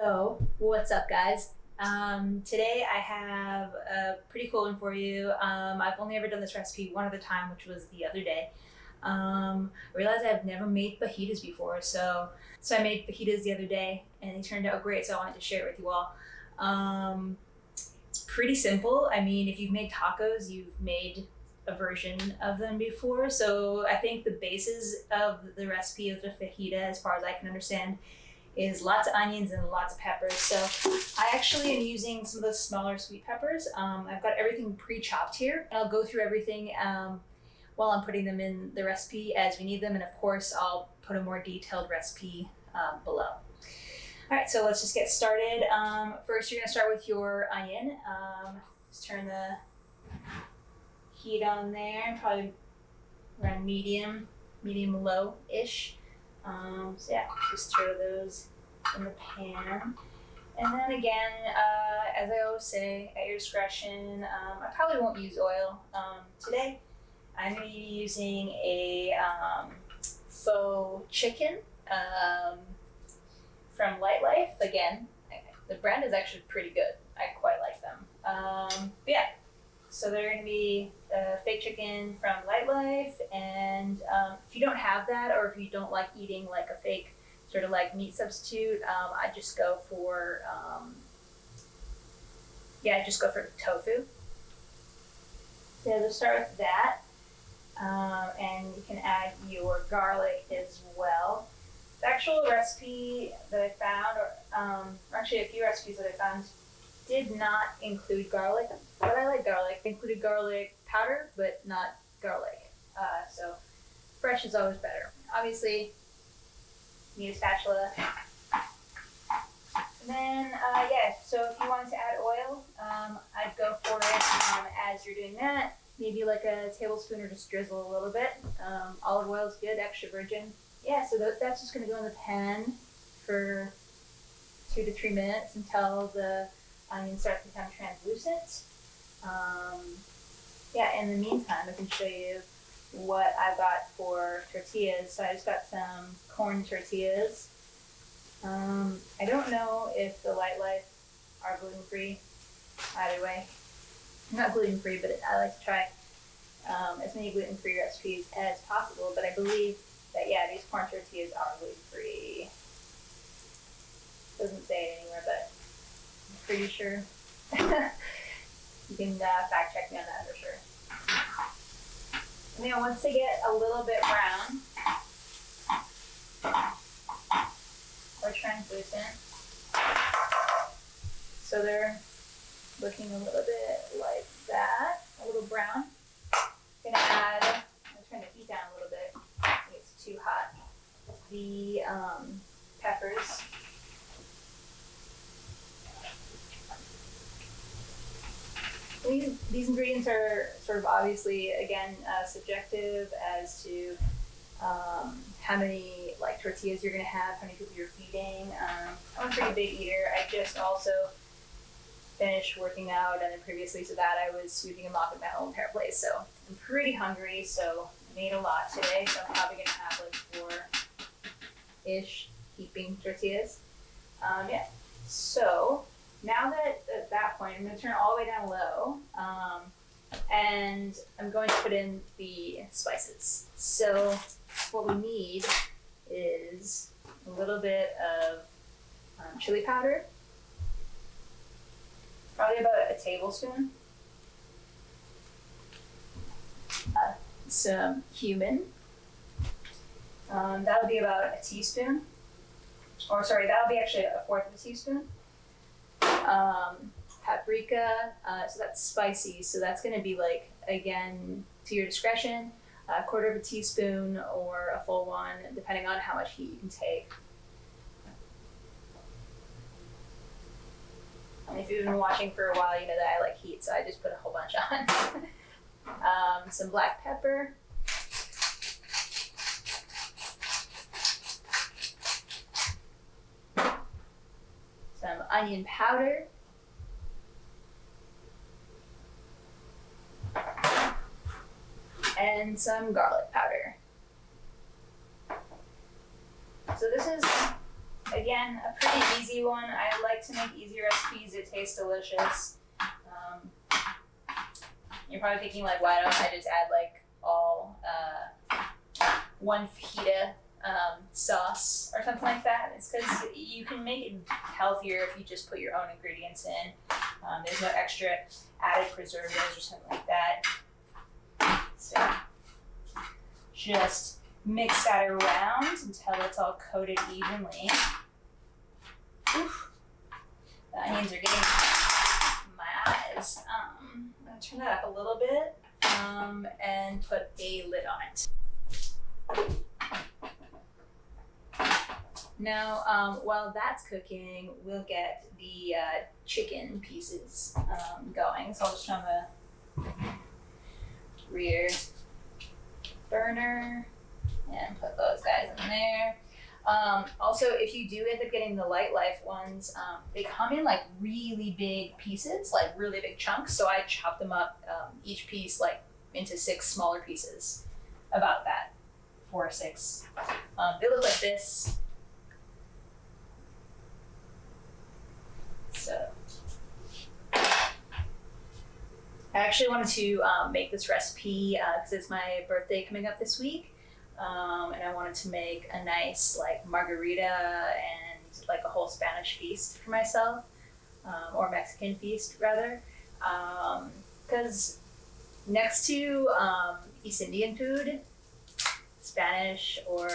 So, what's up, guys? Today I have a pretty cool one for you. I've only ever done this recipe one other time, which was the other day. I realized I've never made fajitas before, so I made fajitas the other day, and they turned out great. So I wanted to share it with you all. It's pretty simple. I mean, if you've made tacos, you've made a version of them before. So I think the basis of the recipe of the fajita, as far as I can understand, is lots of onions and lots of peppers. So I actually am using some of those smaller sweet peppers. I've got everything pre-chopped here. I'll go through everything while I'm putting them in the recipe as we need them. And of course, I'll put a more detailed recipe below. All right, so let's just get started. First, you're gonna start with your onion. Just turn the heat on there, probably around medium low-ish. So yeah, just throw those in the pan. And then again, as I always say, at your discretion, I probably won't use oil. Today, I'm going to be using a faux chicken from Light Life. Again, the brand is actually pretty good. I quite like them. But yeah, so they're going to be fake chicken from Light Life, and if you don't have that, or if you don't like eating like a fake sort of like meat substitute, I just go for tofu. So just start with that, and you can add your garlic as well. The actual recipe that I found, or actually a few recipes that I found, did not include garlic, but I like garlic. It included garlic powder, but not garlic. So fresh is always better. Obviously, you need a spatula. And then, so if you wanted to add oil, I'd go for it as you're doing that. Maybe like a tablespoon or just drizzle a little bit. Olive oil is good, extra virgin. Yeah, so that's just gonna go in the pan for 2 to 3 minutes until the onion starts to become translucent. In the meantime, I can show you what I got for tortillas. So I just got some corn tortillas. I don't know if the Light Life are gluten-free. Either way, not gluten-free, but I like to try as many gluten-free recipes as possible. But I believe that, these corn tortillas are gluten-free. Doesn't say it anywhere, but I'm pretty sure. You can fact check me on that for sure. And then once they get a little bit brown or translucent, so they're looking a little bit like that, a little brown, I'm gonna turn the heat down a little bit. I think it's too hot. The peppers. These ingredients are sort of obviously, again, subjective as to how many tortillas you're going to have, how many people you're feeding. I'm a pretty big eater. I just also finished working out, and then previously to that I was sweeping and mopping my home place. So I'm pretty hungry, so I made a lot today. So I'm probably going to have like 4-ish heaping tortillas. So now that at that point, I'm going to turn all the way down low, and I'm going to put in the spices. So what we need is a little bit of chili powder, probably about a tablespoon, some cumin, that'll be about a teaspoon, that'll be actually a 1/4 of a teaspoon. Paprika, so that's spicy, so that's going to be like, again, to your discretion, a 1/4 of a teaspoon or a full one, depending on how much heat you can take. And if you've been watching for a while, you know that I like heat, so I just put a whole bunch on. Some black pepper. Some onion powder. And some garlic powder. So this is again, a pretty easy one. I like to make easy recipes that taste delicious. You're probably thinking like, why don't I just add like all one fajita sauce or something like that? It's because you can make it healthier if you just put your own ingredients in. There's no extra added preservatives or something like that. So just mix that around until it's all coated evenly. Oof. The onions are getting my eyes. I'm gonna turn that up a little bit and put a lid on it. Now, while that's cooking, we'll get the chicken pieces going. So I'll just turn the rear burner and put those guys in there. Also, if you do end up getting the Light Life ones, they come in like really big pieces, like really big chunks. So I chop them up, each piece like into 6 smaller pieces, about that, 4 or 6. They look like this. So I actually wanted to make this recipe because it's my birthday coming up this week. And I wanted to make a nice like margarita and like a whole Spanish feast for myself, or Mexican feast rather, because next to East Indian food, Spanish or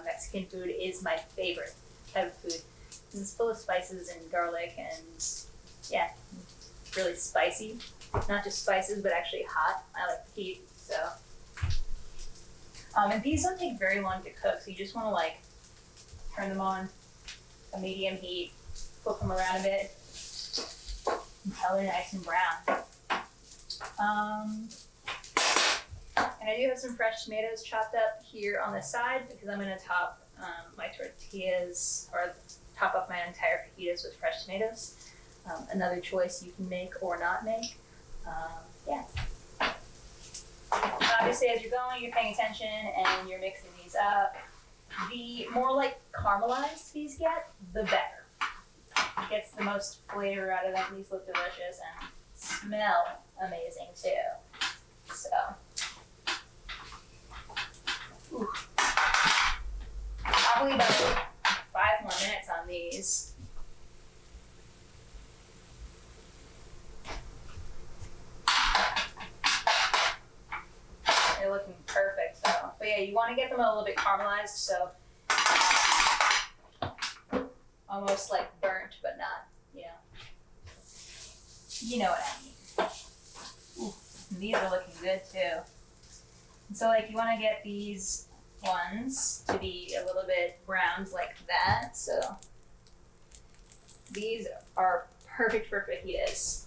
Mexican food is my favorite type of food. It's full of spices and garlic and yeah, really spicy. Not just spices, but actually hot. I like the heat, so. And these don't take very long to cook, so you just want to like turn them on a medium heat, flip them around a bit until they're nice and brown. And I do have some fresh tomatoes chopped up here on the side because I'm going to top my tortillas, or top up my entire fajitas with fresh tomatoes. Another choice you can make or not make. Yeah. Obviously, as you're going, you're paying attention and you're mixing these up. The more like caramelized these get, the better. It gets the most flavor out of them. These look delicious and smell amazing too. So, ooh. Probably about 5 more minutes on these. They're looking perfect though. But yeah, you want to get them a little bit caramelized, so almost like burnt, but not, you know what I mean. Ooh, and these are looking good too. And so like you want to get these ones to be a little bit browned like that. So these are perfect for fajitas.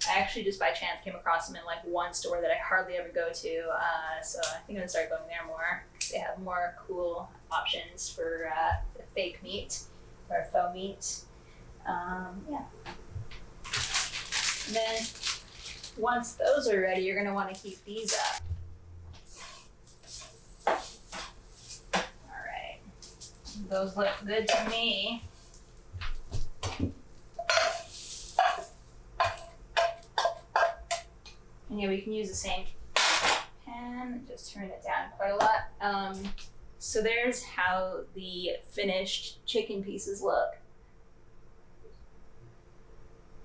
I actually just by chance came across them in like one store that I hardly ever go to, so I think I'm gonna start going there more. They have more cool options for the fake meat or faux meat. Yeah. And then once those are ready, you're gonna want to heat these up. All right, those look good to me. And yeah, we can use the same pan, just turn it down quite a lot. So there's how the finished chicken pieces look.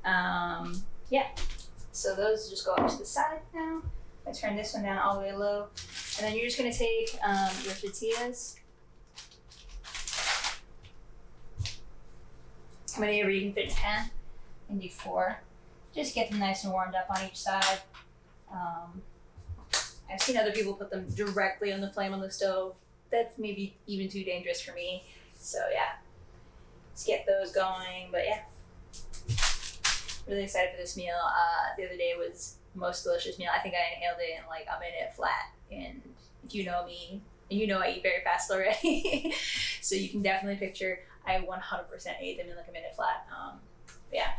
Yeah, so those just go up to the side now. I turn this one down all the way low. And then you're just gonna take your tortillas. How many ever you can fit in a pan, and do 4. Just get them nice and warmed up on each side. I've seen other people put them directly on the flame on the stove. That's maybe even too dangerous for me. So yeah, let's get those going. But yeah, really excited for this meal. The other day was the most delicious meal. I think I inhaled it in like a minute flat. And if you know me, and you know I eat very fast already, so you can definitely picture I 100% ate them in like a minute flat. Yeah,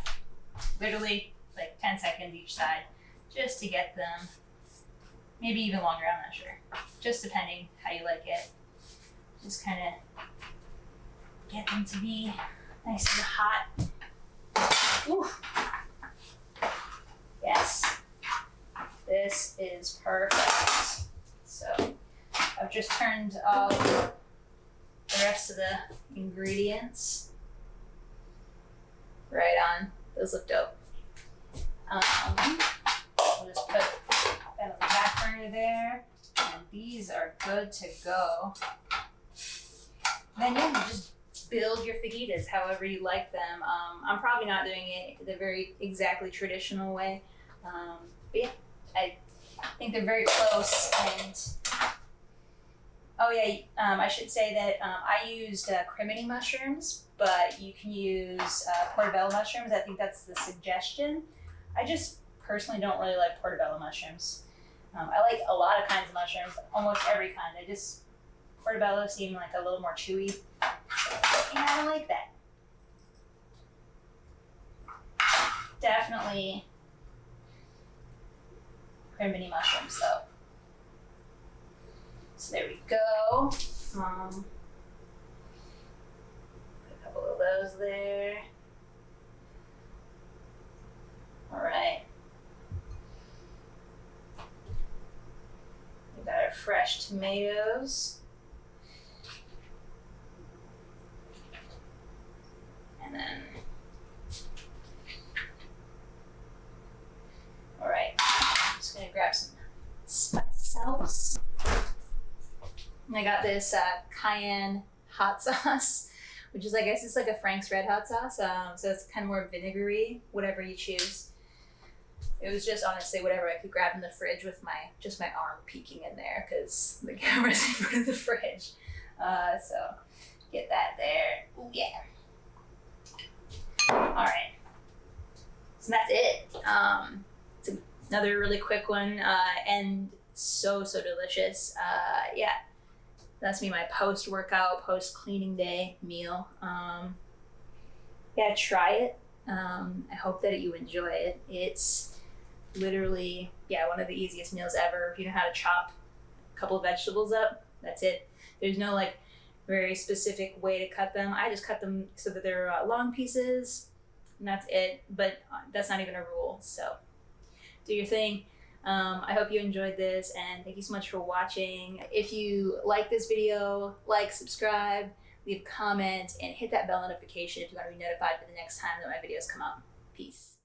literally like 10 seconds each side, just to get them. Maybe even longer, I'm not sure. Just depending how you like it. Just kind of get them to be nice and hot. Ooh. Yes, this is perfect. So I've just turned off the rest of the ingredients. Right on. Those look dope. We'll just put that on the back burner there. And these are good to go. Then yeah, you just build your fajitas however you like them. I'm probably not doing it the very exactly traditional way. But yeah, I think they're very close. And oh yeah, I should say that I used crimini mushrooms, but you can use portobello mushrooms. I think that's the suggestion. I just personally don't really like portobello mushrooms. I like a lot of kinds of mushrooms, almost every kind. Portobello seem like a little more chewy. Yeah, I like that. Definitely crimini mushrooms though. So there we go. Put a couple of those there. All right. We got our fresh tomatoes. And then, all right, I'm just gonna grab some spice sauce. And I got this cayenne hot sauce, which is, I guess it's like a Frank's Red Hot sauce. So it's kind of more vinegary, whatever you choose. It was just honestly whatever I could grab in the fridge with my arm peeking in there because the camera's in front of the fridge. So get that there. Ooh, yeah. All right, so that's it. It's another really quick one and so delicious. Yeah, that's me, my post-workout, post-cleaning day meal. Yeah, try it. I hope that you enjoy it. It's literally, yeah, one of the easiest meals ever. If you know how to chop a couple of vegetables up, that's it. There's no like very specific way to cut them. I just cut them so that they're long pieces, and that's it. But that's not even a rule. So do your thing. I hope you enjoyed this, and thank you so much for watching. If you like this video, like, subscribe, leave a comment, and hit that bell notification if you want to be notified for the next time that my videos come up. Peace.